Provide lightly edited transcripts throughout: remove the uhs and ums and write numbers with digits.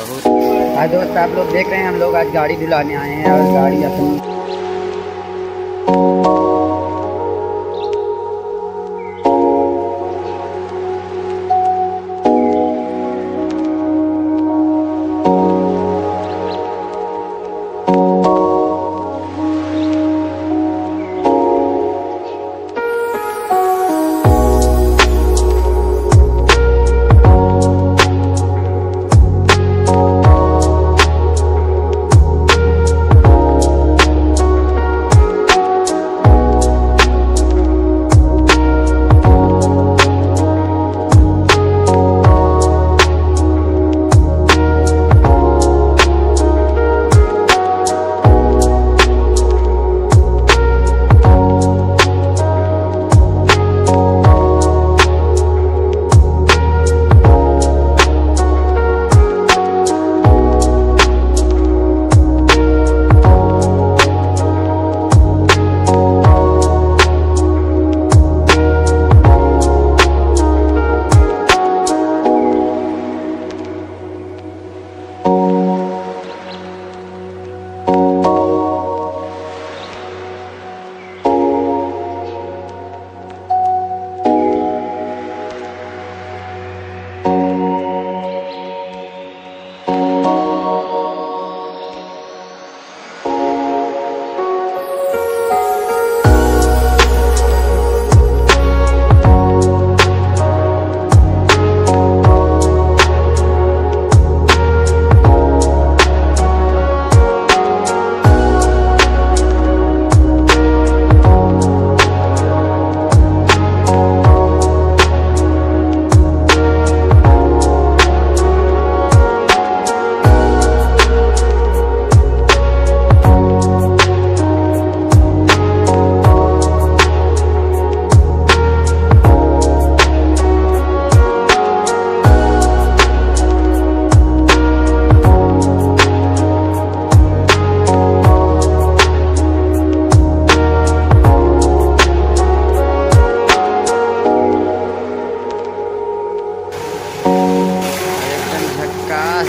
बहुत। आज दोस्त आप लोग देख रहे हैं, हम लोग आज गाड़ी धुलाने आए हैं और गाड़ी अपनी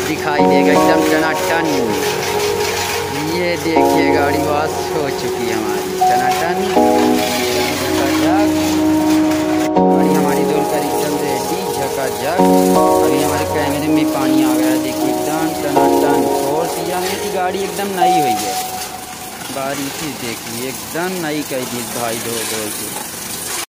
दिखाई देगा एकदम टनाटन। ये देखिए गाड़ी वाश हो चुकी है हमारी टनाटन। गाड़ी हमारी धुलकर एकदम रेडी झकाझक। अभी हमारे कैमरे में पानी आ गया, देखिए एकदम टनाटन। और सिया में की गाड़ी एकदम नई हुई है, बारीकी देखिए एकदम नई कह दी भाई, धो के।